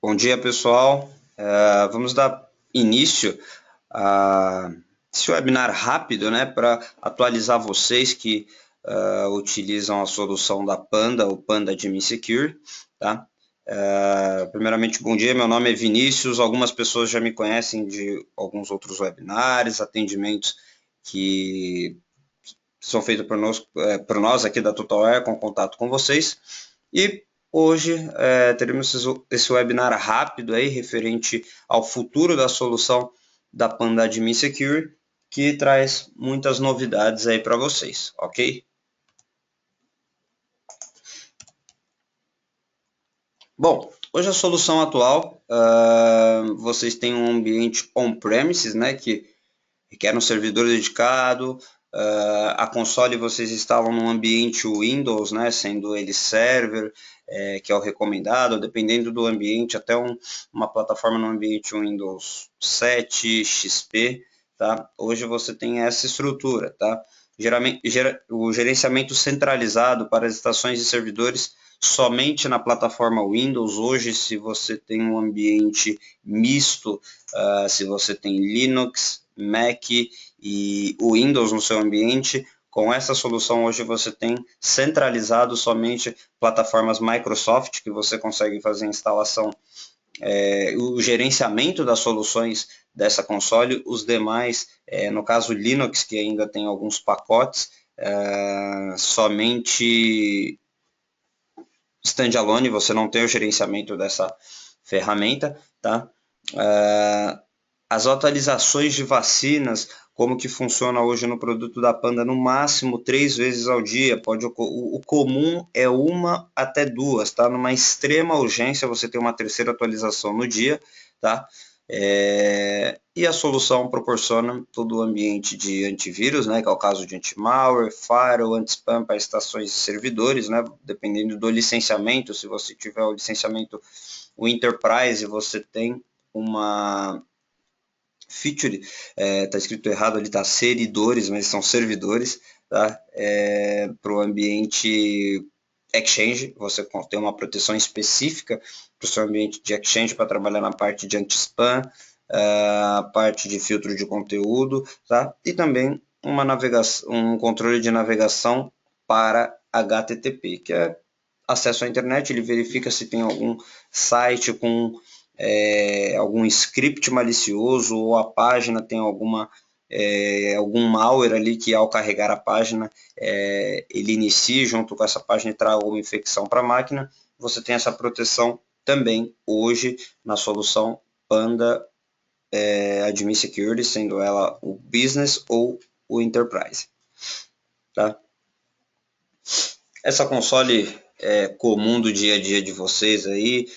Bom dia, pessoal. Vamos dar início a esse webinar rápido, né, para atualizar vocês que utilizam a solução da Panda, o Panda Admin Secure, tá? Primeiramente, bom dia, meu nome é Vinícius, algumas pessoas já me conhecem de alguns outros webinars, atendimentos que são feitos por nós aqui da TotalWare, com contato com vocês, e hoje teremos esse webinar rápido aí, referente ao futuro da solução da Panda Admin Secure, que traz muitas novidades aí para vocês, ok? Bom, hoje a solução atual, vocês têm um ambiente on-premises, né, que requer um servidor dedicado. A console vocês instalam num ambiente Windows, né, sendo ele server, que é o recomendado, dependendo do ambiente, até uma plataforma no ambiente Windows 7, XP, tá? Hoje você tem essa estrutura, tá? Geralmente, o gerenciamento centralizado para as estações e servidores somente na plataforma Windows. Hoje, se você tem um ambiente misto, se você tem Linux, Mac e o Windows no seu ambiente, com essa solução hoje você tem centralizado somente plataformas Microsoft, que você consegue fazer a instalação, o gerenciamento das soluções dessa console. Os demais, no caso Linux, que ainda tem alguns pacotes, somente standalone, você não tem o gerenciamento dessa ferramenta, tá? As atualizações de vacinas, como que funciona hoje no produto da Panda, no máximo 3 vezes ao dia. O comum é 1 até 2, tá? Numa extrema urgência você tem uma terceira atualização no dia, tá? E a solução proporciona todo o ambiente de antivírus, né, que é o caso de anti-malware, firewall, anti-spam para estações e servidores, né, dependendo do licenciamento. Se você tiver o licenciamento, o Enterprise, você tem uma feature, tá escrito errado ali, tá servidores, mas são servidores, tá? Para o ambiente Exchange, você tem uma proteção específica para o seu ambiente de Exchange para trabalhar na parte de anti-spam, a parte de filtro de conteúdo, tá? E também um controle de navegação para HTTP, que é acesso à internet. Ele verifica se tem algum site com algum script malicioso, ou a página tem algum malware ali, que ao carregar a página, ele inicie junto com essa página e traga alguma infecção para a máquina. Você tem essa proteção também hoje na solução Panda Admin Security, sendo ela o Business ou o Enterprise, tá? Essa console é comum do dia a dia de vocês aí,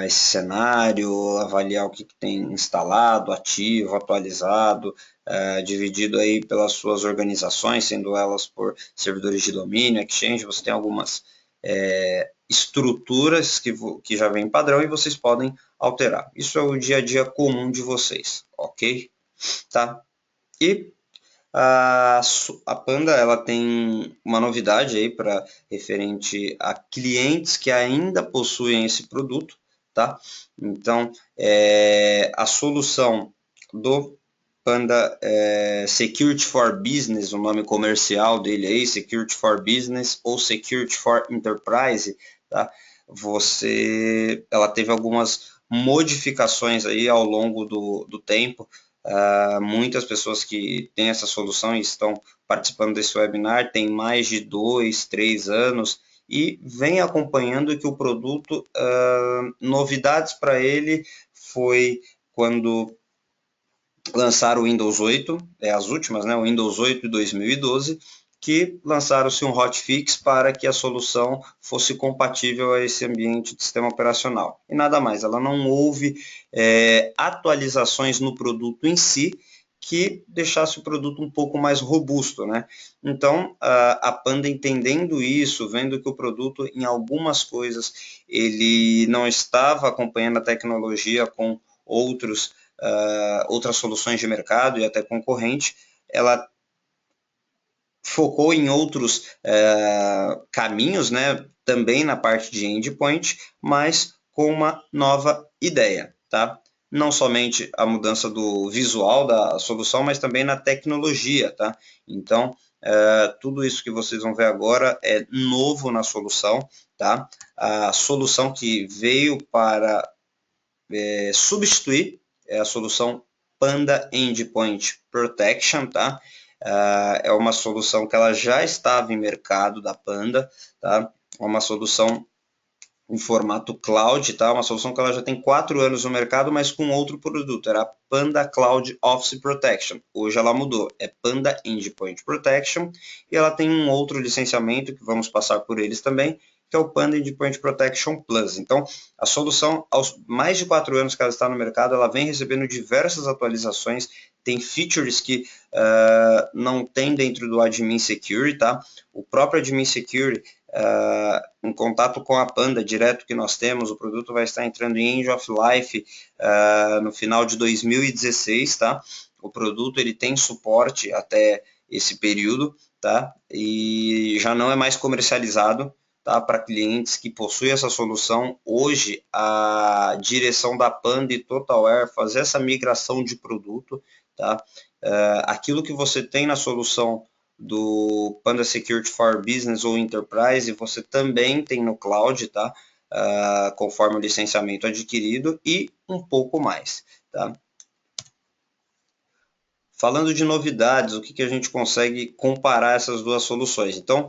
esse cenário, avaliar o que tem instalado, ativo, atualizado, dividido aí pelas suas organizações, sendo elas por servidores de domínio, Exchange. Você tem algumas estruturas que já vem padrão e vocês podem alterar. Isso é o dia a dia comum de vocês, ok? Tá? E a Panda, ela tem uma novidade aí para referente a clientes que ainda possuem esse produto, tá? Então, a solução do Panda Security for Business, o nome comercial dele aí, Security for Business ou Security for Enterprise, tá? Ela teve algumas modificações aí ao longo do tempo. Muitas pessoas que têm essa solução e estão participando desse webinar têm mais de 2, 3 anos e vem acompanhando que o produto, novidades para ele foi quando lançaram o Windows 8, as últimas, né, o Windows 8 de 2012, que lançaram-se um hotfix para que a solução fosse compatível a esse ambiente de sistema operacional. E nada mais, ela não houve atualizações no produto em si que deixasse o produto um pouco mais robusto, né? Então, a Panda, entendendo isso, vendo que o produto, em algumas coisas, ele não estava acompanhando a tecnologia com outras soluções de mercado e até concorrente, ela focou em outros caminhos, né, também na parte de endpoint, mas com uma nova ideia, tá? Não somente a mudança do visual da solução, mas também na tecnologia, tá? Então, tudo isso que vocês vão ver agora é novo na solução, tá? A solução que veio para substituir a solução Panda Endpoint Protection, tá? É uma solução que ela já estava em mercado da Panda, tá? É uma solução em formato cloud, tá? Uma solução que ela já tem 4 anos no mercado, mas com outro produto, era a Panda Cloud Office Protection. Hoje ela mudou, é Panda Endpoint Protection, e ela tem um outro licenciamento, que vamos passar por eles também, que é o Panda Endpoint Protection Plus. Então, a solução, aos mais de 4 anos que ela está no mercado, ela vem recebendo diversas atualizações, tem features que não tem dentro do Admin Security, tá? O próprio Admin Security, em contato com a Panda direto que nós temos, o produto vai estar entrando em End of Life no final de 2016, tá? O produto ele tem suporte até esse período, tá? E já não é mais comercializado, tá? Para clientes que possuem essa solução. Hoje a direção da Panda e TotalWare fazer essa migração de produto, tá? Aquilo que você tem na solução do Panda Security for Business ou Enterprise, você também tem no cloud, tá? Conforme o licenciamento adquirido e um pouco mais, tá? Falando de novidades, o que a gente consegue comparar essas duas soluções? Então,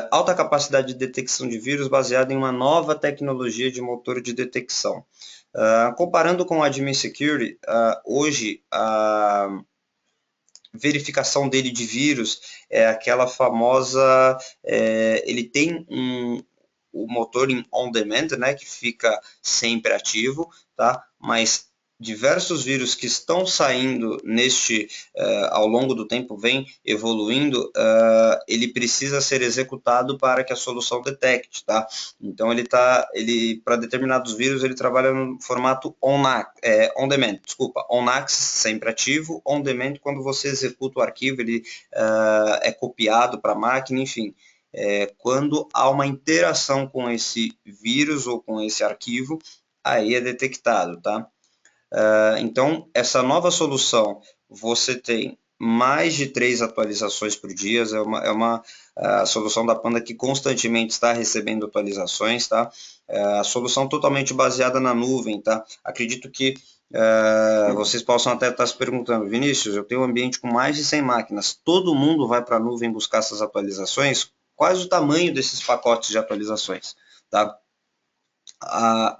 alta capacidade de detecção de vírus baseada em uma nova tecnologia de motor de detecção. Comparando com o Admin Security, hoje a verificação dele de vírus é aquela famosa, ele tem o motor em on demand, né, que fica sempre ativo, tá? Mas diversos vírus que estão saindo ao longo do tempo, vem evoluindo, ele precisa ser executado para que a solução detecte, tá? Então para determinados vírus ele trabalha no formato on demand, on access sempre ativo, on demand quando você executa o arquivo, ele é copiado para a máquina, enfim. Quando há uma interação com esse vírus ou com esse arquivo, aí é detectado, tá? Então, essa nova solução, você tem mais de 3 atualizações por dia, é uma solução da Panda que constantemente está recebendo atualizações, tá? A solução totalmente baseada na nuvem, tá? Acredito que vocês possam até estar se perguntando, Vinícius, eu tenho um ambiente com mais de 100 máquinas, todo mundo vai para a nuvem buscar essas atualizações? Qual o tamanho desses pacotes de atualizações, tá?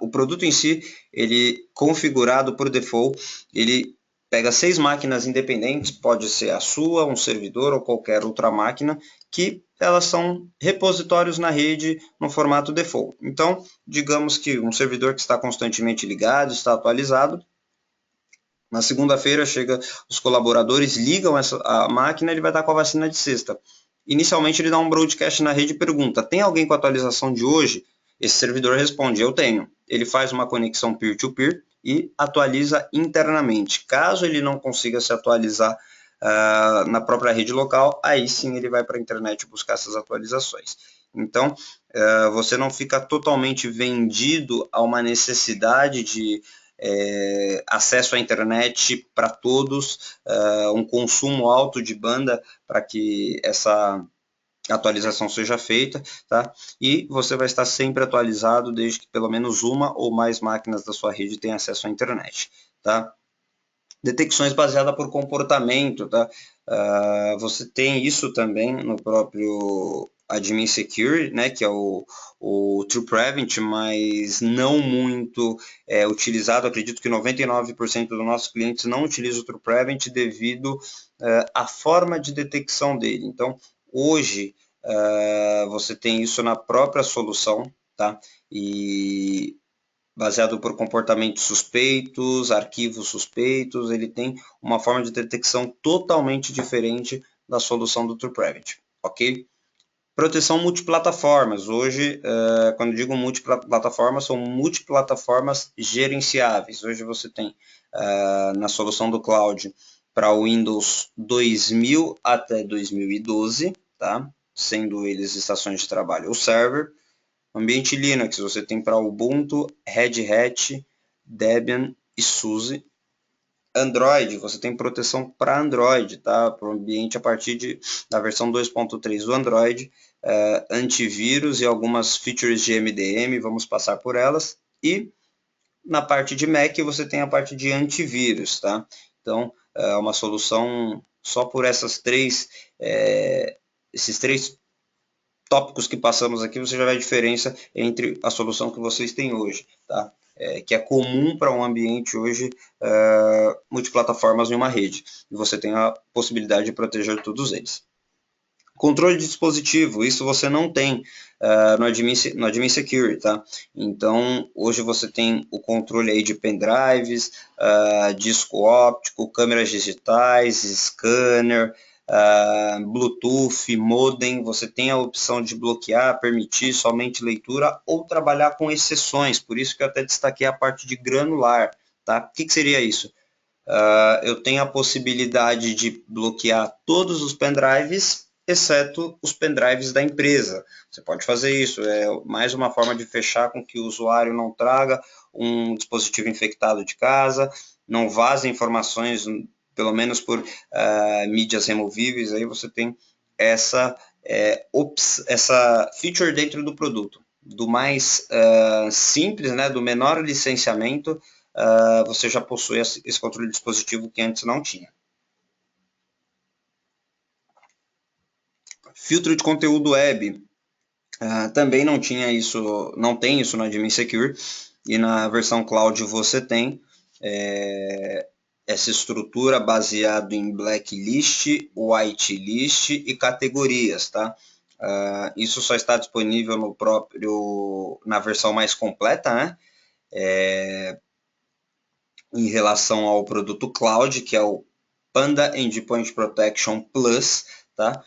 O produto em si, ele configurado por default, ele pega 6 máquinas independentes, pode ser a sua, um servidor ou qualquer outra máquina, que elas são repositórios na rede no formato default. Então, digamos que um servidor que está constantemente ligado, está atualizado, na segunda-feira chega os colaboradores, ligam a máquina, ele vai estar com a vacina de sexta. Inicialmente ele dá um broadcast na rede e pergunta, tem alguém com a atualização de hoje? Esse servidor responde, eu tenho. Ele faz uma conexão peer-to-peer e atualiza internamente. Caso ele não consiga se atualizar na própria rede local, aí sim ele vai para a internet buscar essas atualizações. Então, você não fica totalmente vendido a uma necessidade de acesso à internet para todos, um consumo alto de banda para que essa atualização seja feita, tá? E você vai estar sempre atualizado desde que pelo menos uma ou mais máquinas da sua rede tenham acesso à internet, tá? Detecções baseadas por comportamento, tá? Você tem isso também no próprio Admin Security, né, que é o True Prevent, mas não muito utilizado. Acredito que 99% dos nossos clientes não utilizam o True Prevent devido à forma de detecção dele. Então, hoje, você tem isso na própria solução, tá? E baseado por comportamentos suspeitos, arquivos suspeitos, ele tem uma forma de detecção totalmente diferente da solução do TruePrevent, ok? Proteção multiplataformas. Hoje, quando digo multiplataformas, são multiplataformas gerenciáveis. Hoje você tem na solução do cloud para o Windows 2000 até 2012, tá? Sendo eles estações de trabalho ou server. Ambiente Linux, você tem para Ubuntu, Red Hat, Debian e SUSE. Android, você tem proteção para Android, tá? Para o ambiente a partir da versão 2.3 do Android, antivírus e algumas features de MDM, vamos passar por elas. E na parte de Mac você tem a parte de antivírus, tá? Então, é uma solução só por esses três tópicos que passamos aqui, você já vê a diferença entre a solução que vocês têm hoje, tá? Que é comum para um ambiente hoje multiplataformas em uma rede. E você tem a possibilidade de proteger todos eles. Controle de dispositivo, isso você não tem no Admin Security, tá? Então, hoje você tem o controle aí de pendrives, disco óptico, câmeras digitais, scanner, Bluetooth, modem, você tem a opção de bloquear, permitir somente leitura ou trabalhar com exceções, por isso que eu até destaquei a parte de granular, tá? O que seria isso? Eu tenho a possibilidade de bloquear todos os pendrives, exceto os pendrives da empresa. Você pode fazer isso, é mais uma forma de fechar com que o usuário não traga um dispositivo infectado de casa, não vaze informações, pelo menos por mídias removíveis. Aí você tem essa feature dentro do produto, do mais simples, né, do menor licenciamento, você já possui esse controle de dispositivo que antes não tinha. Filtro de conteúdo web, também não tinha isso, não tem isso no Admin Secure, e na versão cloud você tem essa estrutura baseada em blacklist, whitelist e categorias, tá? Isso só está disponível na versão mais completa, né? Em relação ao produto cloud, que é o Panda Endpoint Protection Plus, tá?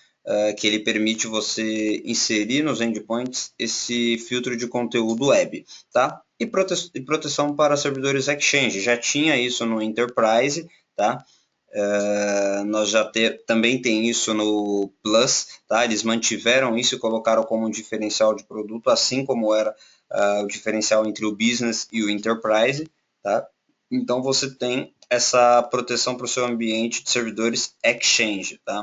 Que ele permite você inserir nos endpoints esse filtro de conteúdo web, tá? E proteção para servidores Exchange, já tinha isso no Enterprise, tá? Nós também tem isso no Plus, tá? Eles mantiveram isso e colocaram como um diferencial de produto, assim como era o diferencial entre o Business e o Enterprise, tá? Então você tem essa proteção para o seu ambiente de servidores Exchange, tá?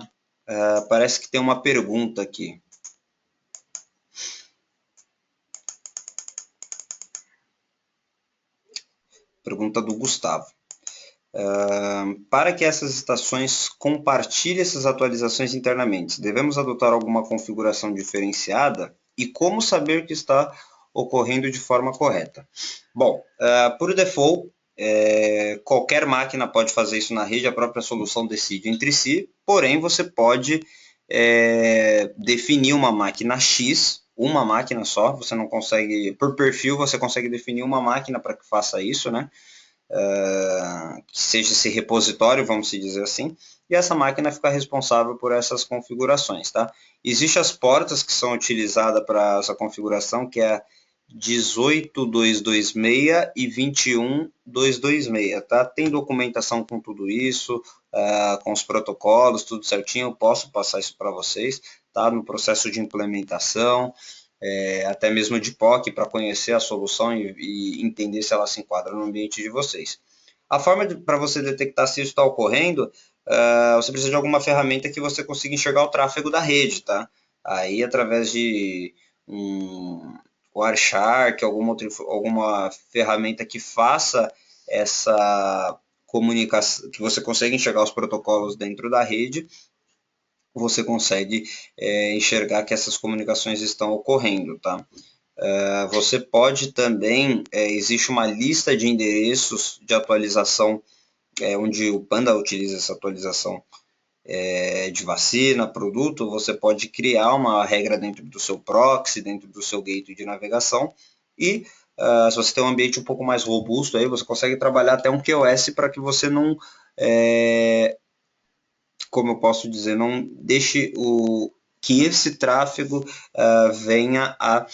Parece que tem uma pergunta aqui. Pergunta do Gustavo. Para que essas estações compartilhem essas atualizações internamente, devemos adotar alguma configuração diferenciada? E como saber que está ocorrendo de forma correta? Bom, por default, qualquer máquina pode fazer isso na rede, a própria solução decide entre si, porém você pode definir uma máquina X, uma máquina só, você não consegue, por perfil você consegue definir uma máquina para que faça isso, né? Que seja esse repositório, vamos dizer assim, e essa máquina fica responsável por essas configurações, tá? Existem as portas que são utilizadas para essa configuração, que é 18.226 e 21.226, tá? Tem documentação com tudo isso, com os protocolos, tudo certinho, eu posso passar isso para vocês, tá? No processo de implementação, até mesmo de POC, para conhecer a solução e entender se ela se enquadra no ambiente de vocês. A forma para você detectar se isso está ocorrendo, você precisa de alguma ferramenta que você consiga enxergar o tráfego da rede, tá? Aí, através de o Wireshark, alguma ferramenta que faça essa comunicação, que você consegue enxergar os protocolos dentro da rede, você consegue enxergar que essas comunicações estão ocorrendo, tá? Você pode também, existe uma lista de endereços de atualização, onde o Panda utiliza essa atualização de vacina, produto, você pode criar uma regra dentro do seu proxy, dentro do seu gateway de navegação, e se você tem um ambiente um pouco mais robusto, aí você consegue trabalhar até um QoS para que você não, como eu posso dizer, não deixe que esse tráfego venha a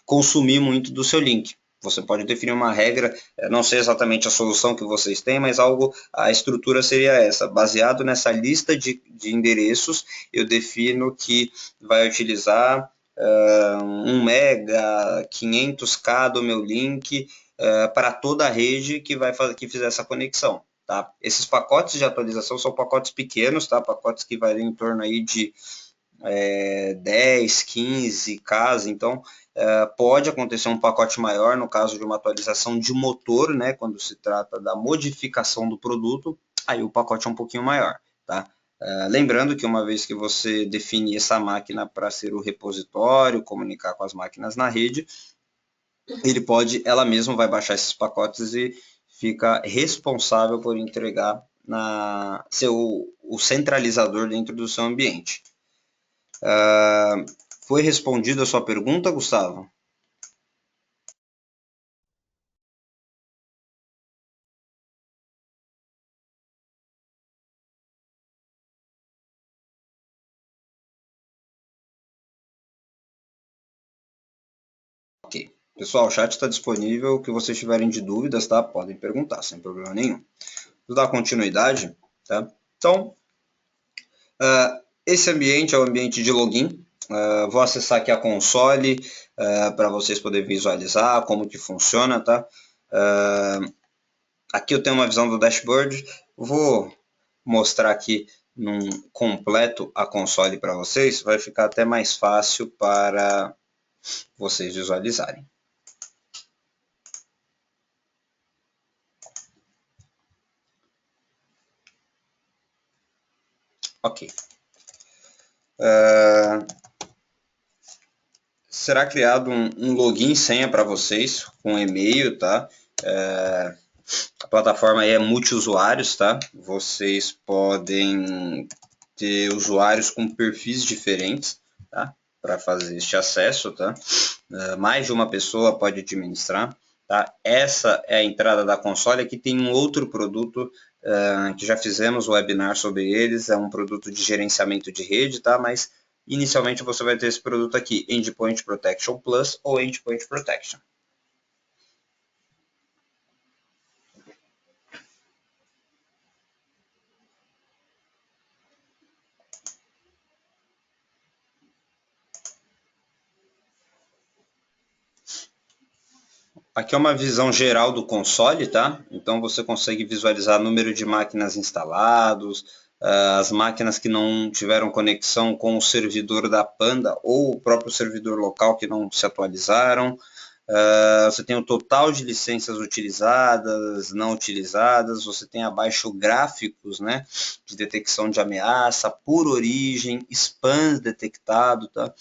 consumir muito do seu link. Você pode definir uma regra, não sei exatamente a solução que vocês têm, mas a estrutura seria essa. Baseado nessa lista de endereços, eu defino que vai utilizar 1 mega, 500k do meu link para toda a rede que fizer essa conexão. Tá? Esses pacotes de atualização são pacotes pequenos, tá? Pacotes que variam em torno aí de 10, 15 casos, então pode acontecer um pacote maior no caso de uma atualização de motor, né, quando se trata da modificação do produto, aí o pacote é um pouquinho maior, tá? Lembrando que uma vez que você definir essa máquina para ser o repositório, comunicar com as máquinas na rede, ela mesma vai baixar esses pacotes e fica responsável por entregar ser o centralizador dentro do seu ambiente. Foi respondida a sua pergunta, Gustavo? Ok. Pessoal, o chat está disponível. O que vocês tiverem de dúvidas, tá? Podem perguntar, sem problema nenhum. Vou dar continuidade, tá? Então, esse ambiente é o ambiente de login. Vou acessar aqui a console para vocês poderem visualizar como que funciona, tá? Aqui eu tenho uma visão do dashboard. Vou mostrar aqui num completo a console para vocês. Vai ficar até mais fácil para vocês visualizarem. Ok. Será criado um login e senha para vocês com e-mail, tá? A plataforma aí é multi-usuários, tá? Vocês podem ter usuários com perfis diferentes, tá? Para fazer este acesso, tá? Mais de uma pessoa pode administrar, tá? Essa é a entrada da console. Aqui tem um outro produto que já fizemos um webinar sobre eles, é um produto de gerenciamento de rede, tá? Mas inicialmente você vai ter esse produto aqui, Endpoint Protection Plus ou Endpoint Protection. Aqui é uma visão geral do console, tá? Então você consegue visualizar o número de máquinas instalados, as máquinas que não tiveram conexão com o servidor da Panda ou o próprio servidor local que não se atualizaram. Você tem o total de licenças utilizadas, não utilizadas, você tem abaixo gráficos, né, de detecção de ameaça, por origem, spam detectado, tá?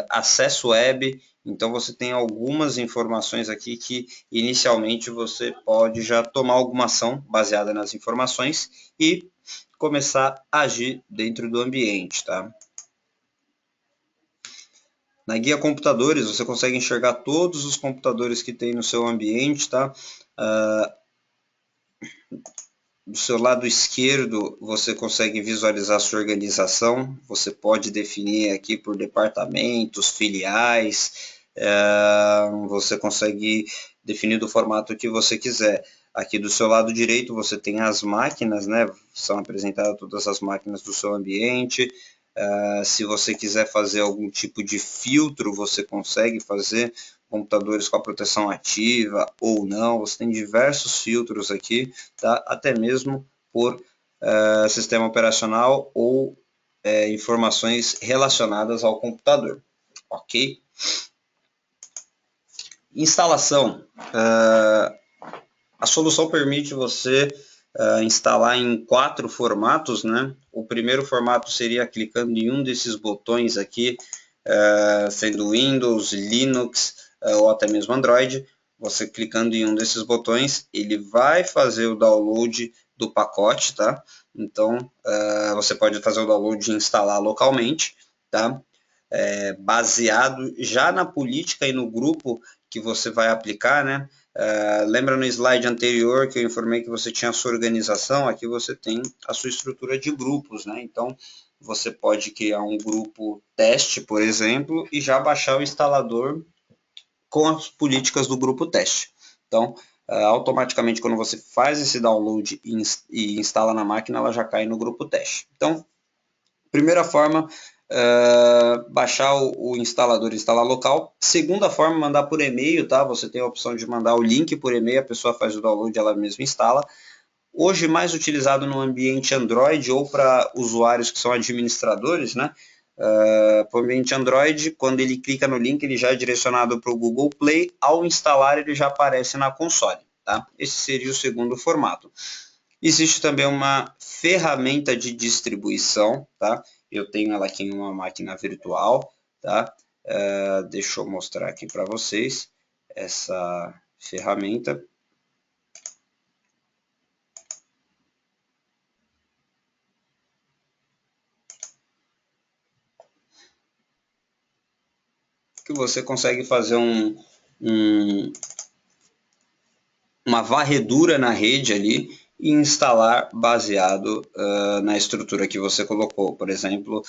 Acesso web. Então você tem algumas informações aqui que inicialmente você pode já tomar alguma ação baseada nas informações e começar a agir dentro do ambiente, tá? Na guia computadores você consegue enxergar todos os computadores que tem no seu ambiente, tá? Do seu lado esquerdo você consegue visualizar a sua organização, você pode definir aqui por departamentos, filiais, você consegue definir do formato que você quiser. Aqui do seu lado direito você tem as máquinas, né? São apresentadas todas as máquinas do seu ambiente. Se você quiser fazer algum tipo de filtro, você consegue fazer computadores com a proteção ativa ou não. Você tem diversos filtros aqui, tá? Até mesmo por sistema operacional ou informações relacionadas ao computador, ok? Instalação. A solução permite você instalar em 4 formatos, né? O primeiro formato seria clicando em um desses botões aqui, sendo Windows, Linux ou até mesmo Android. Você clicando em um desses botões, ele vai fazer o download do pacote, tá? Então, você pode fazer o download e instalar localmente, tá? Baseado já na política e no grupo que você vai aplicar, né? Lembra no slide anterior que eu informei que você tinha a sua organização? Aqui você tem a sua estrutura de grupos, né? Então, você pode criar um grupo teste, por exemplo, e já baixar o instalador com as políticas do grupo teste. Então, automaticamente, quando você faz esse download e instala na máquina, ela já cai no grupo teste. Então, primeira forma, baixar o instalador e instalar local. Segunda forma, mandar por e-mail, tá? Você tem a opção de mandar o link por e-mail, a pessoa faz o download, ela mesma instala. Hoje mais utilizado no ambiente Android ou para usuários que são administradores, né? Para o ambiente Android, quando ele clica no link, ele já é direcionado para o Google Play. Ao instalar, ele já aparece na console, tá? Esse seria o segundo formato. Existe também uma ferramenta de distribuição, tá? Eu tenho ela aqui em uma máquina virtual, tá? Deixa eu mostrar aqui para vocês essa ferramenta. Que você consegue fazer uma varredura na rede ali e instalar baseado na estrutura que você colocou. Por exemplo,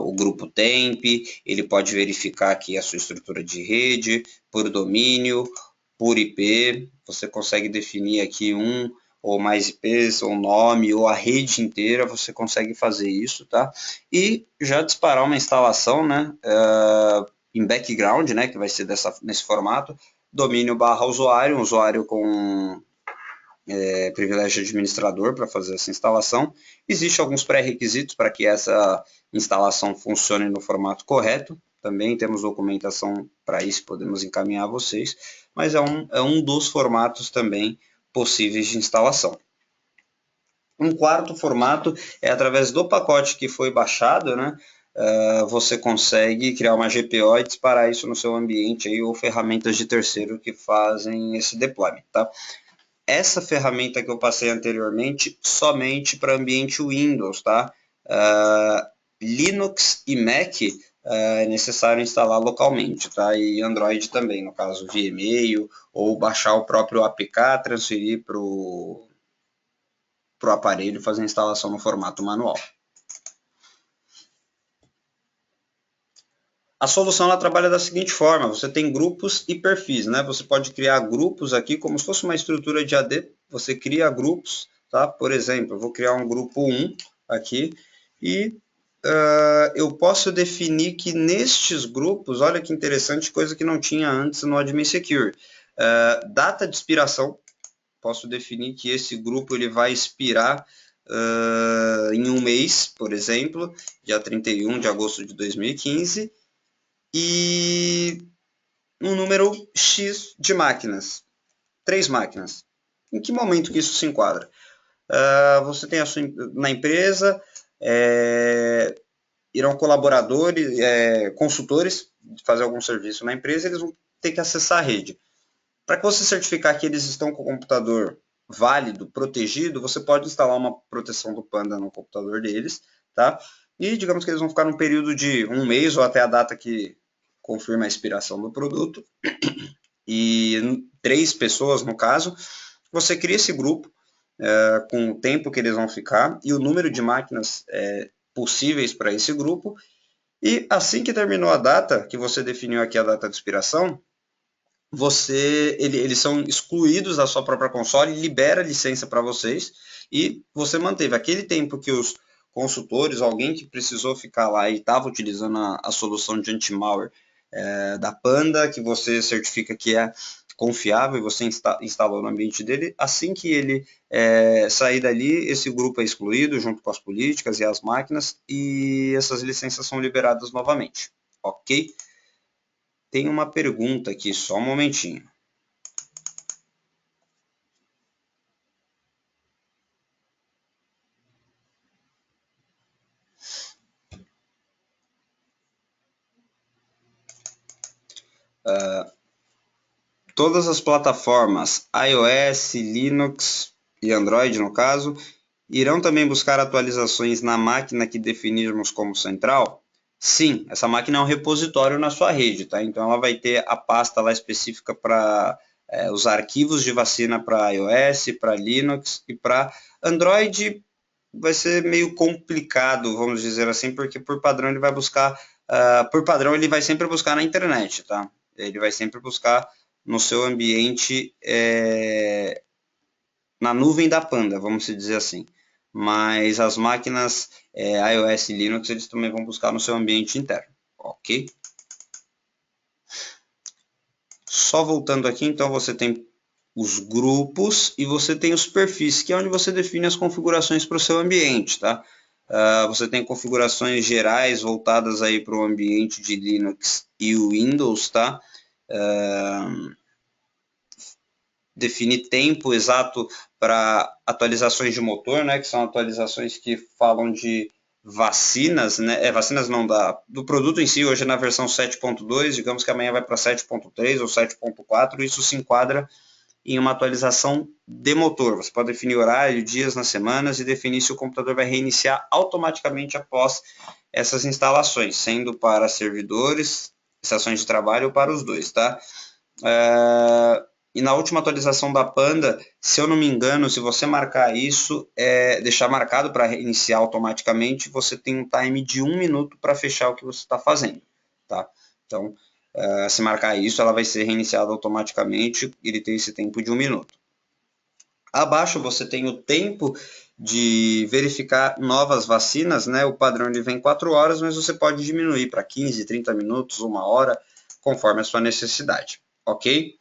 o grupo temp, ele pode verificar aqui a sua estrutura de rede, por domínio, por IP, você consegue definir aqui um ou mais IPs, ou nome, ou a rede inteira, você consegue fazer isso, tá? E já disparar uma instalação, né, em background, né, que vai ser nesse formato, domínio barra usuário, um usuário com privilégio de administrador para fazer essa instalação. Existem alguns pré-requisitos para que essa instalação funcione no formato correto. Também temos documentação para isso, podemos encaminhar a vocês, mas é um dos formatos também possíveis de instalação. Um quarto formato é através do pacote que foi baixado, né? Você consegue criar uma GPO e disparar isso no seu ambiente aí, ou ferramentas de terceiro que fazem esse deployment, tá? Essa ferramenta que eu passei anteriormente somente para ambiente Windows, tá? Linux e Mac é necessário instalar localmente, tá? E Android também, no caso via e-mail, ou baixar o próprio APK, transferir para o aparelho e fazer a instalação no formato manual. A solução ela trabalha da seguinte forma: você tem grupos e perfis, né? Você pode criar grupos aqui como se fosse uma estrutura de AD. Você cria grupos, tá? Por exemplo, eu vou criar um grupo 1 aqui e eu posso definir que nestes grupos, olha que interessante, coisa que não tinha antes no Admin Secure. Data de expiração, posso definir que esse grupo ele vai expirar em um mês, por exemplo, dia 31 de agosto de 2015, e um número X de máquinas, 3 máquinas. Em que momento que isso se enquadra? Você tem na empresa, irão colaboradores, consultores fazer algum serviço na empresa, eles vão ter que acessar a rede. Para que você certificar que eles estão com o computador válido, protegido, você pode instalar uma proteção do Panda no computador deles, tá? E digamos que eles vão ficar num período de um mês ou até a data que confirma a expiração do produto, e 3 pessoas no caso, você cria esse grupo com o tempo que eles vão ficar e o número de máquinas possíveis para esse grupo, e assim que terminou a data, que você definiu aqui a data de expiração, eles são excluídos da sua própria console, libera a licença para vocês, e você manteve aquele tempo que os consultores, alguém que precisou ficar lá e estava utilizando a solução de anti-malware da Panda, que você certifica que é confiável e você instalou no ambiente dele, assim que ele sair dali, esse grupo é excluído junto com as políticas e as máquinas, e essas licenças são liberadas novamente, ok? Tem uma pergunta aqui, só um momentinho. Todas as plataformas iOS, Linux e Android, no caso, irão também buscar atualizações na máquina que definirmos como central? Sim, essa máquina é um repositório na sua rede, tá? Então ela vai ter a pasta lá específica para os arquivos de vacina para iOS, para Linux e para Android. Vai ser meio complicado, vamos dizer assim, porque por padrão ele vai buscar, por padrão ele vai sempre buscar na internet, tá? Ele vai sempre buscar no seu ambiente na nuvem da Panda, vamos dizer assim. mas as máquinas iOS e Linux eles também vão buscar no seu ambiente interno, ok? Só voltando aqui, então você tem os grupos e você tem os perfis, que é onde você define as configurações para o seu ambiente, tá? Você tem configurações gerais voltadas aí para o ambiente de Linux e Windows, tá? Define tempo exato para atualizações de motor, né? Que são atualizações que falam de vacinas, né? Vacinas não do produto em si, hoje é na versão 7.2, digamos que amanhã vai para 7.3 ou 7.4, isso se enquadra em uma atualização de motor. Você pode definir horário, dias nas semanas e definir se o computador vai reiniciar automaticamente após essas instalações, sendo para servidores, estações de trabalho ou para os dois, tá? E na última atualização da Panda, se eu não me engano, se você marcar isso, deixar marcado para reiniciar automaticamente, você tem um time de 1 minuto para fechar o que você está fazendo, tá? Então, se marcar isso, ela vai ser reiniciada automaticamente, ele tem esse tempo de 1 minuto. Abaixo você tem o tempo de verificar novas vacinas, né? O padrão ele vem 4 horas, mas você pode diminuir para 15, 30 minutos, 1 hora, conforme a sua necessidade, ok?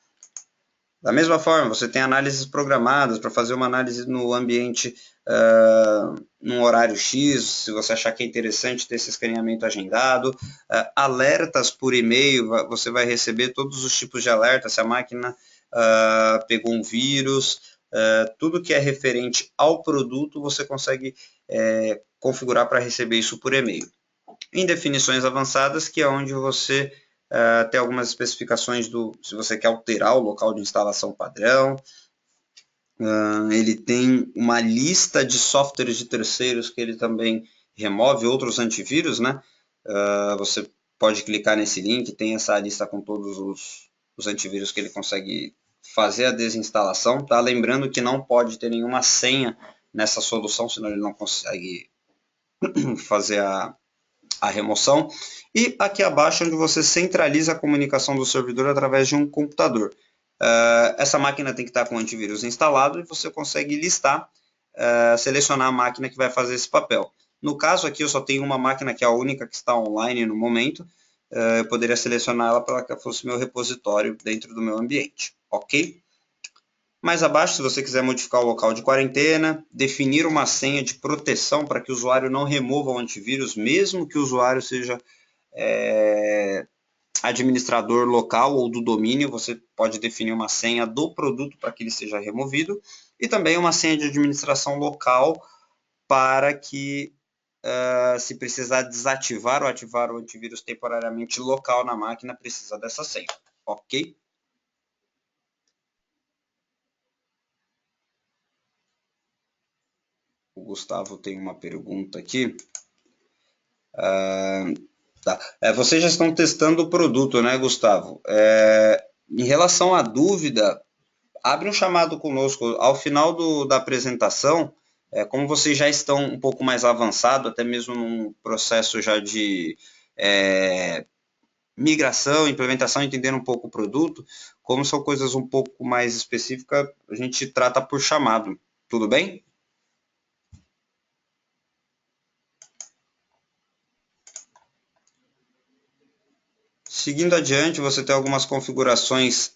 Da mesma forma, você tem análises programadas para fazer uma análise no ambiente num horário X, se você achar que é interessante ter esse escaneamento agendado. Alertas por e-mail, você vai receber todos os tipos de alerta, se a máquina pegou um vírus, tudo que é referente ao produto, você consegue configurar para receber isso por e-mail. Em definições avançadas, que é onde você tem algumas especificações se você quer alterar o local de instalação padrão. Ele tem uma lista de softwares de terceiros que ele também remove, outros antivírus, né? Você pode clicar nesse link, tem essa lista com todos os antivírus que ele consegue fazer a desinstalação, tá? Lembrando que não pode ter nenhuma senha nessa solução, senão ele não consegue fazer a remoção. E aqui abaixo onde você centraliza a comunicação do servidor através de um computador. Essa máquina tem que estar com o antivírus instalado e você consegue listar, selecionar a máquina que vai fazer esse papel. No caso aqui eu só tenho uma máquina que é a única que está online no momento, eu poderia selecionar ela para que fosse meu repositório dentro do meu ambiente, ok? Mais abaixo, se você quiser modificar o local de quarentena, definir uma senha de proteção para que o usuário não remova o antivírus, mesmo que o usuário seja administrador local ou do domínio, você pode definir uma senha do produto para que ele seja removido e também uma senha de administração local para que, se precisar desativar ou ativar o antivírus temporariamente local na máquina, precisa dessa senha, ok? O Gustavo tem uma pergunta aqui. Tá. Vocês já estão testando o produto, né, Gustavo? Em relação à dúvida, abre um chamado conosco. Ao final da apresentação, como vocês já estão um pouco mais avançados, até mesmo num processo já de migração, implementação, entendendo um pouco o produto, como são coisas um pouco mais específicas, a gente trata por chamado. Tudo bem? Seguindo adiante, você tem algumas configurações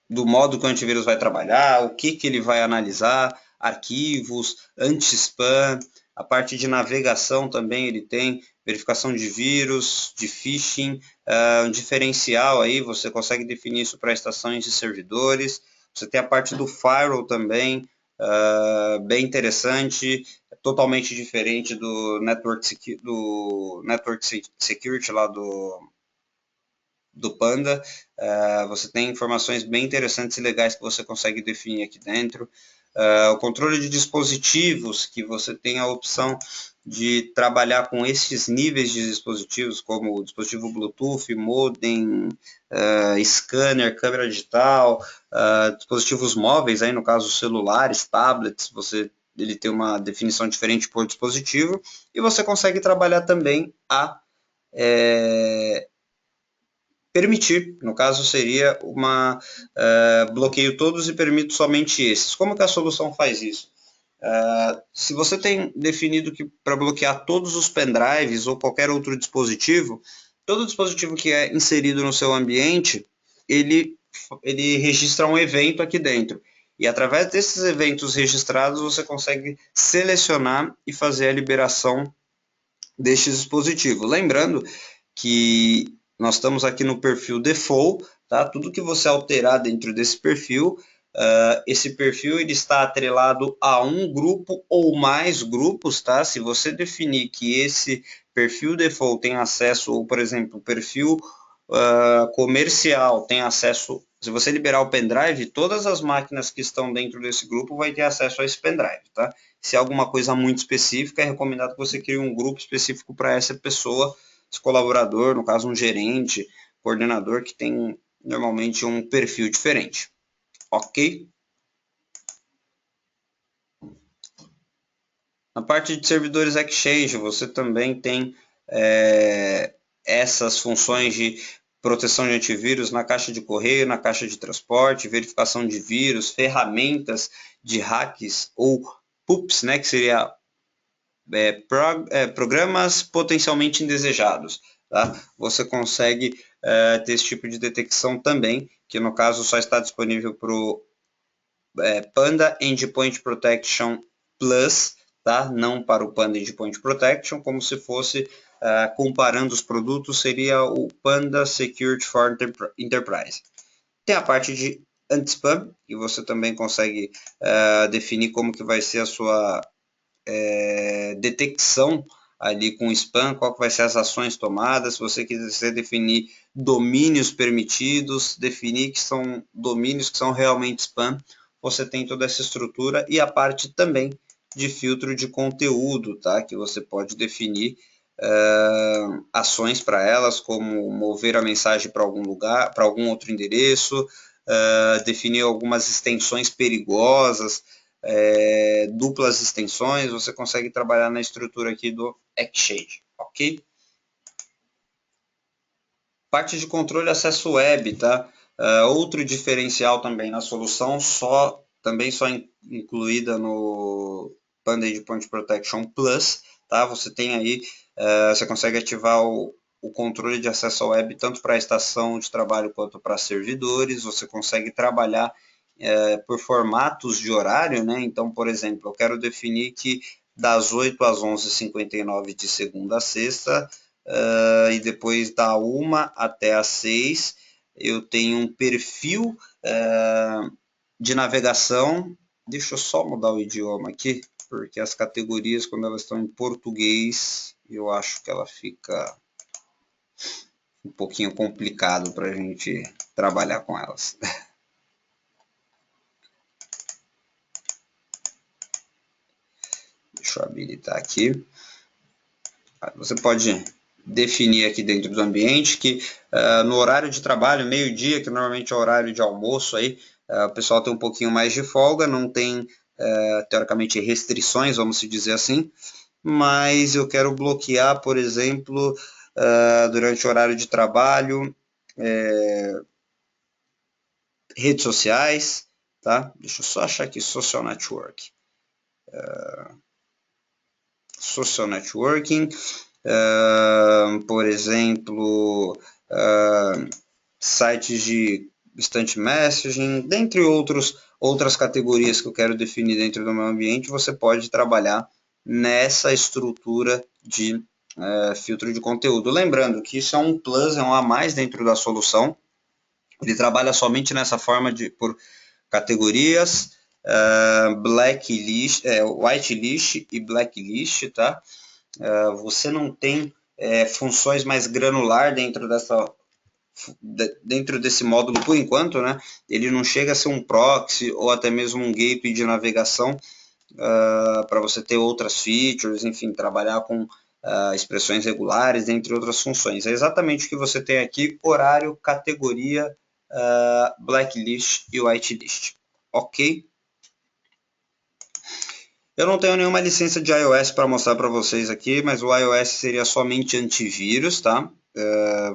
do modo que o antivírus vai trabalhar, o que ele vai analisar, arquivos, anti-spam, a parte de navegação também ele tem, verificação de vírus, de phishing, um diferencial aí, você consegue definir isso para estações de servidores, você tem a parte do firewall também, bem interessante, totalmente diferente do network security lá do Panda. Você tem informações bem interessantes e legais que você consegue definir aqui dentro. O controle de dispositivos, que você tem a opção de trabalhar com esses níveis de dispositivos, como o dispositivo Bluetooth, modem, scanner, câmera digital, dispositivos móveis, aí no caso celulares, tablets, ele tem uma definição diferente por dispositivo, e você consegue trabalhar também permitir, no caso seria bloqueio todos e permito somente esses. Como que a solução faz isso? Se você tem definido que para bloquear todos os pendrives ou qualquer outro dispositivo, todo dispositivo que é inserido no seu ambiente, ele registra um evento aqui dentro. E através desses eventos registrados, você consegue selecionar e fazer a liberação deste dispositivo. Lembrando que nós estamos aqui no perfil default, tá? Tudo que você alterar dentro desse perfil, esse perfil ele está atrelado a um grupo ou mais grupos, tá? Se você definir que esse perfil default tem acesso, ou por exemplo, o perfil comercial tem acesso, se você liberar o pendrive, todas as máquinas que estão dentro desse grupo vai ter acesso a esse pendrive, tá? Se é alguma coisa muito específica, é recomendado que você crie um grupo específico para essa pessoa, esse colaborador, no caso um gerente, coordenador, que tem normalmente um perfil diferente. Ok? Na parte de servidores Exchange, você também tem essas funções de proteção de antivírus na caixa de correio, na caixa de transporte, verificação de vírus, ferramentas de hacks ou PUPs, né, que seria programas potencialmente indesejados. Tá? Você consegue ter esse tipo de detecção também, que no caso só está disponível para o Panda Endpoint Protection Plus, tá? Não para o Panda Endpoint Protection, como se fosse, comparando os produtos, seria o Panda Security for Enterprise. Tem a parte de anti-spam, e você também consegue definir como que vai ser a sua detecção ali com spam, qual que vai ser as ações tomadas, se você quiser definir domínios permitidos, definir que são domínios que são realmente spam, você tem toda essa estrutura e a parte também de filtro de conteúdo, tá? Que você pode definir ações para elas, como mover a mensagem para algum lugar, para algum outro endereço, definir algumas extensões perigosas, duplas extensões, você consegue trabalhar na estrutura aqui do Exchange, ok? Parte de controle de acesso web, tá? Outro diferencial também na solução, também só incluída no Panda Endpoint Protection Plus, tá? Você tem aí, você consegue ativar o controle de acesso à web tanto para a estação de trabalho quanto para servidores, você consegue trabalhar por formatos de horário, né? Então, por exemplo, eu quero definir que das 8 às 11h59 de segunda a sexta, e depois da 1 até às 6 eu tenho um perfil de navegação. Deixa eu só mudar o idioma aqui, porque as categorias, quando elas estão em português, eu acho que ela fica um pouquinho complicado para a gente trabalhar com elas. Deixa eu habilitar aqui. Você pode definir aqui dentro do ambiente que no horário de trabalho, meio-dia, que normalmente é o horário de almoço, aí, o pessoal tem um pouquinho mais de folga, não tem, teoricamente, restrições, vamos dizer assim, mas eu quero bloquear, por exemplo, durante o horário de trabalho, redes sociais, tá? Deixa eu só achar aqui, social network. Social networking, por exemplo, sites de instant messaging, dentre outras categorias que eu quero definir dentro do meu ambiente, você pode trabalhar nessa estrutura de filtro de conteúdo. Lembrando que isso é um plus, é um a mais dentro da solução. Ele trabalha somente nessa forma por categorias, blacklist, whitelist e blacklist, tá? Você não tem funções mais granular dentro desse módulo por enquanto, né? Ele não chega a ser um proxy ou até mesmo um gateway de navegação para você ter outras features, enfim, trabalhar com expressões regulares, entre outras funções. É exatamente o que você tem aqui: horário, categoria, blacklist e whitelist. Ok? Eu não tenho nenhuma licença de iOS para mostrar para vocês aqui, mas o iOS seria somente antivírus, tá?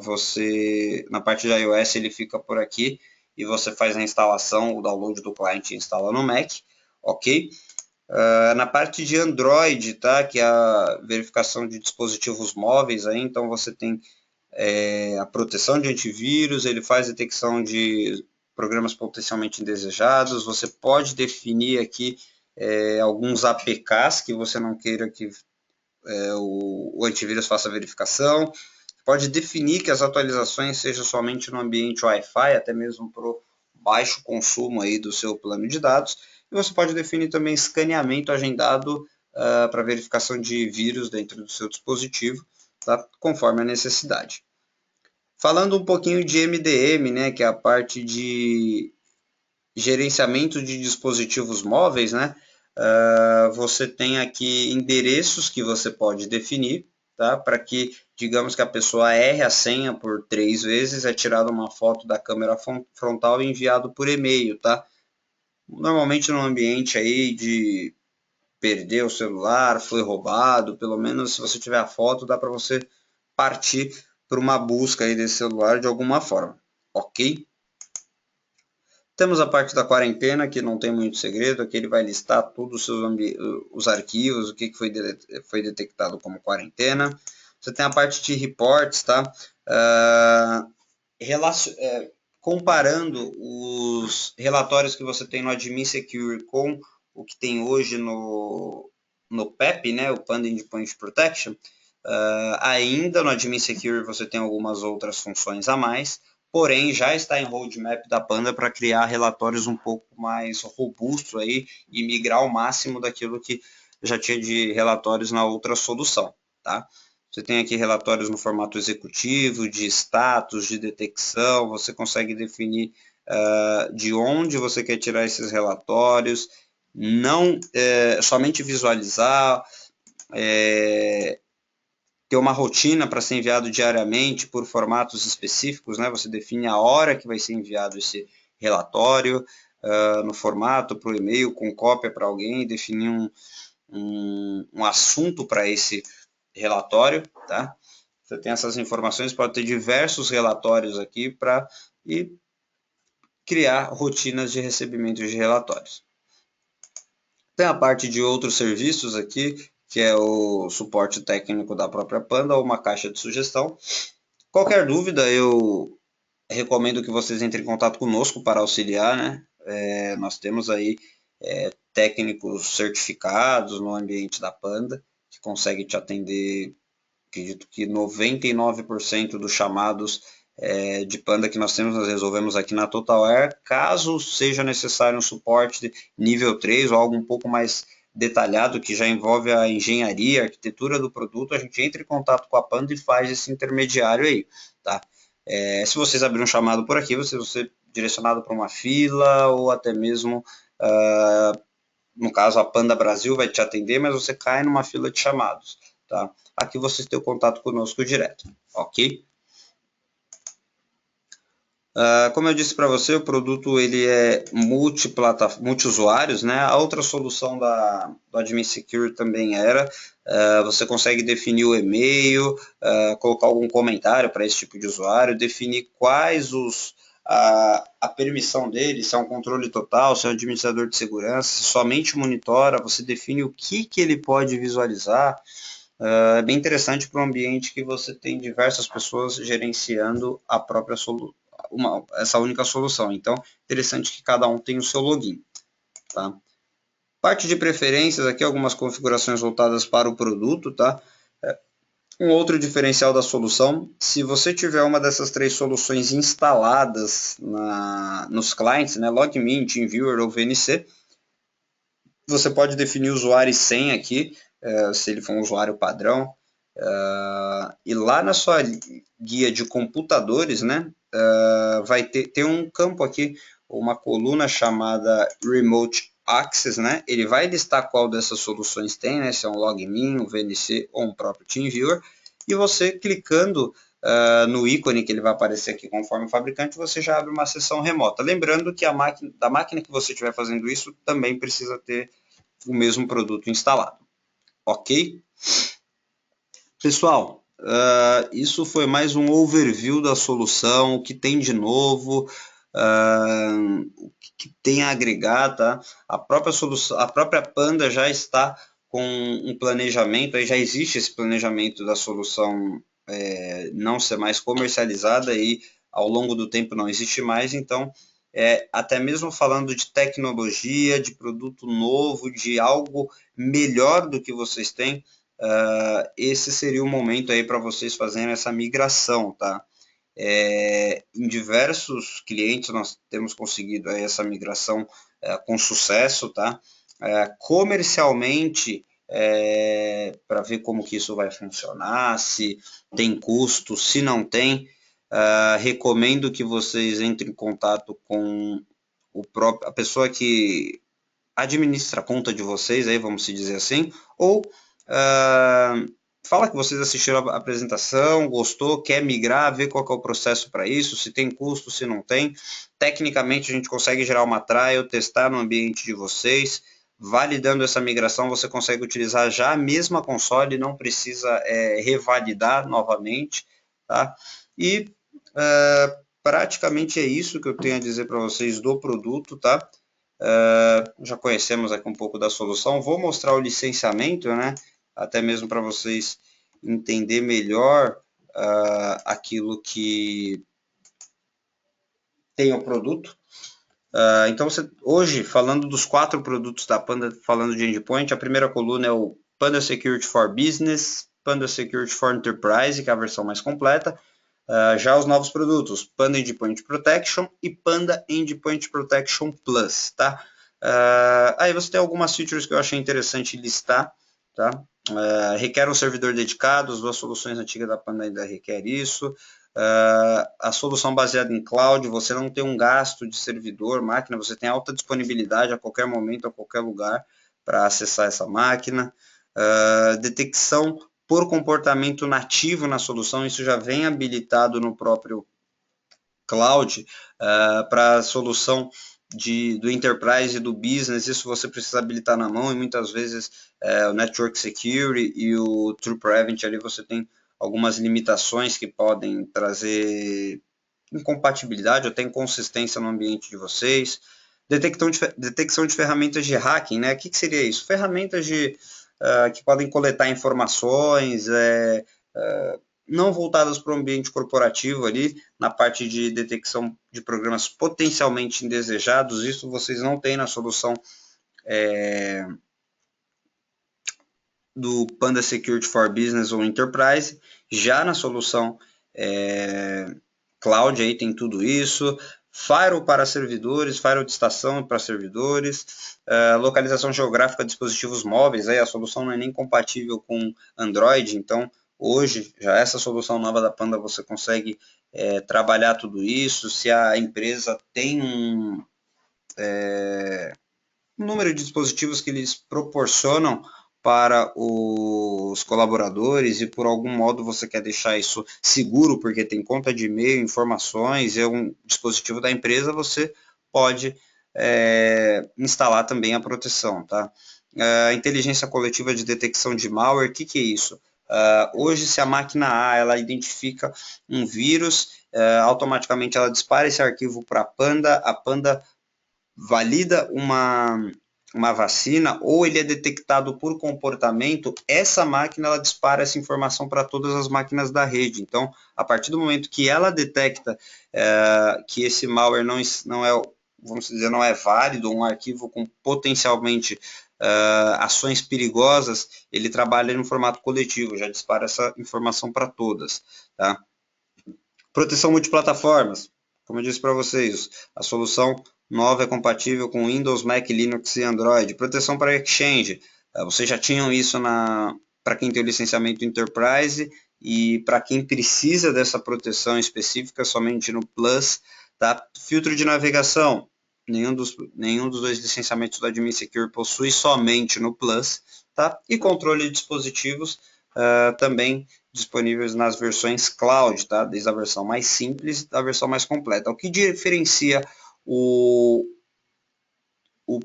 Você, na parte de iOS, ele fica por aqui e você faz a instalação, o download do cliente e instala no Mac, ok? Na parte de Android, tá? Que é a verificação de dispositivos móveis, aí, então você tem a proteção de antivírus, ele faz detecção de programas potencialmente indesejados, você pode definir aqui alguns APKs que você não queira que o antivírus faça verificação, pode definir que as atualizações sejam somente no ambiente Wi-Fi, até mesmo para o baixo consumo aí do seu plano de dados, e você pode definir também escaneamento agendado para verificação de vírus dentro do seu dispositivo, tá? Conforme a necessidade. Falando um pouquinho de MDM, né, que é a parte de gerenciamento de dispositivos móveis, né, você tem aqui endereços que você pode definir, tá, para que, digamos que a pessoa erre a senha por 3 vezes, é tirada uma foto da câmera frontal e enviado por e-mail, tá? Normalmente no ambiente aí de perder o celular, foi roubado, pelo menos se você tiver a foto, dá para você partir para uma busca aí desse celular de alguma forma, ok? Temos a parte da quarentena, que não tem muito segredo, aqui ele vai listar todos os arquivos, o que foi detectado como quarentena. Você tem a parte de reports, tá? Comparando os relatórios que você tem no Admin Secure com o que tem hoje no PEP, né, o Panda Endpoint Protection, ainda no Admin Secure você tem algumas outras funções a mais, porém já está em roadmap da Panda para criar relatórios um pouco mais robustos aí e migrar ao máximo daquilo que já tinha de relatórios na outra solução, tá? Você tem aqui relatórios no formato executivo, de status, de detecção, você consegue definir de onde você quer tirar esses relatórios, não somente visualizar, ter uma rotina para ser enviado diariamente por formatos específicos, né? Você define a hora que vai ser enviado esse relatório, no formato, para o e-mail, com cópia para alguém, definir um assunto para esse relatório, tá? Você tem essas informações, pode ter diversos relatórios aqui para criar rotinas de recebimento de relatórios. Tem a parte de outros serviços aqui, que é o suporte técnico da própria Panda, ou uma caixa de sugestão. Qualquer dúvida, eu recomendo que vocês entrem em contato conosco para auxiliar, né? Nós temos aí técnicos certificados no ambiente da Panda, que conseguem te atender, acredito que 99% dos chamados de Panda que nós temos, nós resolvemos aqui na TotalAir. Caso seja necessário um suporte de nível 3 ou algo um pouco mais detalhado, que já envolve a engenharia, a arquitetura do produto, a gente entra em contato com a Panda e faz esse intermediário aí, tá? Se vocês abrirem um chamado por aqui, você vai ser direcionado para uma fila ou até mesmo, no caso, a Panda Brasil vai te atender, mas você cai numa fila de chamados, tá? Aqui vocês têm o contato conosco direto, ok? Como eu disse para você, o produto ele é multi-usuários, né? A outra solução do Admin Secure também era, você consegue definir o e-mail, colocar algum comentário para esse tipo de usuário, definir quais a permissão dele, se é um controle total, se é um administrador de segurança, se somente monitora, você define o que ele pode visualizar. É bem interessante para um ambiente que você tem diversas pessoas gerenciando a própria essa única solução. Então, interessante que cada um tenha o seu login. Tá? Parte de preferências, aqui algumas configurações voltadas para o produto. Tá? Um outro diferencial da solução, se você tiver uma dessas 3 soluções instaladas nos clientes, né, LogMe, TeamViewer ou VNC, você pode definir usuário e senha aqui, se ele for um usuário padrão, e lá na sua guia de computadores, né, vai ter um campo aqui, uma coluna chamada Remote Access, né, ele vai listar qual dessas soluções tem, né, se é um LogMe, um VNC ou um próprio TeamViewer, e você clicando no ícone que ele vai aparecer aqui conforme o fabricante, você já abre uma sessão remota. Lembrando que da máquina que você estiver fazendo isso também precisa ter o mesmo produto instalado. Ok? Pessoal, isso foi mais um overview da solução, o que tem de novo. o que tem a agregar, tá? A própria solução, a própria Panda já está com um planejamento, aí já existe esse planejamento da solução não ser mais comercializada e ao longo do tempo não existe mais, então até mesmo falando de tecnologia, de produto novo, de algo melhor do que vocês têm, esse seria o momento aí para vocês fazerem essa migração, tá? Em diversos clientes nós temos conseguido essa migração com sucesso, tá? Comercialmente, para ver como que isso vai funcionar, se tem custo, se não tem, recomendo que vocês entrem em contato com a pessoa que administra a conta de vocês, aí, vamos se dizer assim, ou fala que vocês assistiram a apresentação, gostou, quer migrar, ver qual que é o processo para isso, se tem custo, se não tem. Tecnicamente, a gente consegue gerar uma trial, testar no ambiente de vocês. Validando essa migração, você consegue utilizar já a mesma console, não precisa revalidar novamente, tá? E praticamente é isso que eu tenho a dizer para vocês do produto, tá? Já conhecemos aqui um pouco da solução. Vou mostrar o licenciamento, né? Até mesmo para vocês entender melhor aquilo que tem o produto. Então, hoje, falando dos 4 produtos da Panda, falando de endpoint, a primeira coluna é o Panda Security for Business, Panda Security for Enterprise, que é a versão mais completa. Já os novos produtos, Panda Endpoint Protection e Panda Endpoint Protection Plus, tá? Aí você tem algumas features que eu achei interessante listar, tá? Requer um servidor dedicado, as 2 soluções antigas da Panda ainda requer isso. A solução baseada em cloud, você não tem um gasto de servidor, máquina, você tem alta disponibilidade a qualquer momento, a qualquer lugar para acessar essa máquina. Detecção por comportamento nativo na solução, isso já vem habilitado no próprio cloud para a solução do Enterprise e do Business, isso você precisa habilitar na mão e muitas vezes o Network Security e o True Prevent ali você tem algumas limitações que podem trazer incompatibilidade ou até inconsistência no ambiente de vocês. Detecção de ferramentas de hacking, né? O que seria isso? Ferramentas que podem coletar informações, não voltadas para o ambiente corporativo ali, na parte de detecção de programas potencialmente indesejados. Isso vocês não têm na solução do Panda Security for Business ou Enterprise. Já na solução Cloud aí tem tudo isso. Firewall para servidores, firewall de estação para servidores, localização geográfica de dispositivos móveis, aí a solução não é nem compatível com Android, então hoje, já essa solução nova da Panda, você consegue trabalhar tudo isso. Se a empresa tem um número de dispositivos que eles proporcionam para os colaboradores e por algum modo você quer deixar isso seguro, porque tem conta de e-mail, informações, é um dispositivo da empresa, você pode instalar também a proteção, tá? Inteligência coletiva de detecção de malware, o que é isso? Hoje, se a máquina A ela identifica um vírus, automaticamente ela dispara esse arquivo para a Panda valida uma vacina ou ele é detectado por comportamento, essa máquina ela dispara essa informação para todas as máquinas da rede. Então, a partir do momento que ela detecta que esse malware não é, vamos dizer, não é válido, um arquivo com potencialmente ações perigosas, ele trabalha no formato coletivo, já dispara essa informação para todas, tá? Proteção multiplataformas, como eu disse para vocês, a solução nova é compatível com Windows, Mac, Linux e Android. Proteção para Exchange, vocês já tinham isso para quem tem o licenciamento Enterprise e para quem precisa dessa proteção específica somente no Plus, tá? Filtro de navegação, nenhum dos 2 licenciamentos do Admin Secure possui, somente no Plus, tá? E controle de dispositivos também disponíveis nas versões cloud, tá? Desde a versão mais simples da versão mais completa. O que diferencia o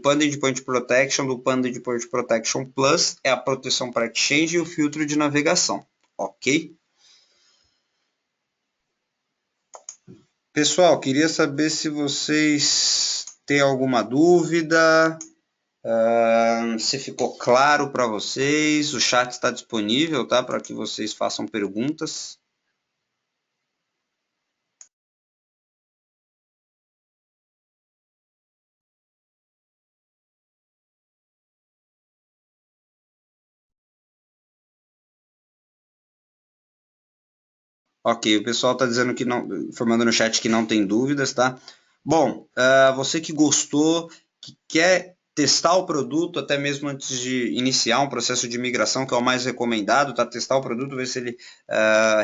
Panda Endpoint Protection do Panda Endpoint Protection Plus é a proteção para Exchange e o filtro de navegação, ok? Pessoal, queria saber se vocês têm alguma dúvida, se ficou claro para vocês. O chat está disponível, tá? Para que vocês façam perguntas. Ok, o pessoal está dizendo que não, informando no chat que não tem dúvidas, tá? Bom, você que gostou, que quer testar o produto até mesmo antes de iniciar um processo de migração, que é o mais recomendado, tá? Testar o produto, ver se ele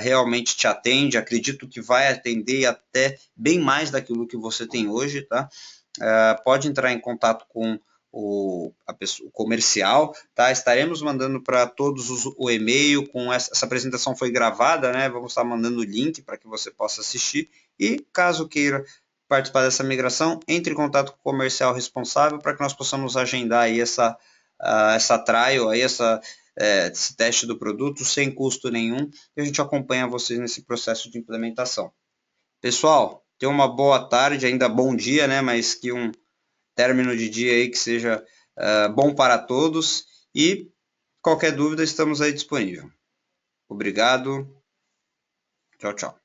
realmente te atende. Acredito que vai atender até bem mais daquilo que você tem hoje, tá? Pode entrar em contato com o comercial, tá? Estaremos mandando para todos o e-mail com essa apresentação foi gravada, né? Vamos estar mandando o link para que você possa assistir e caso queira participar dessa migração, entre em contato com o comercial responsável para que nós possamos agendar aí essa trial, aí esse teste do produto sem custo nenhum e a gente acompanha vocês nesse processo de implementação. Pessoal, tenham uma boa tarde, ainda bom dia, né? Mas que um término de dia aí que seja bom para todos e qualquer dúvida estamos aí disponível. Obrigado. Tchau, tchau.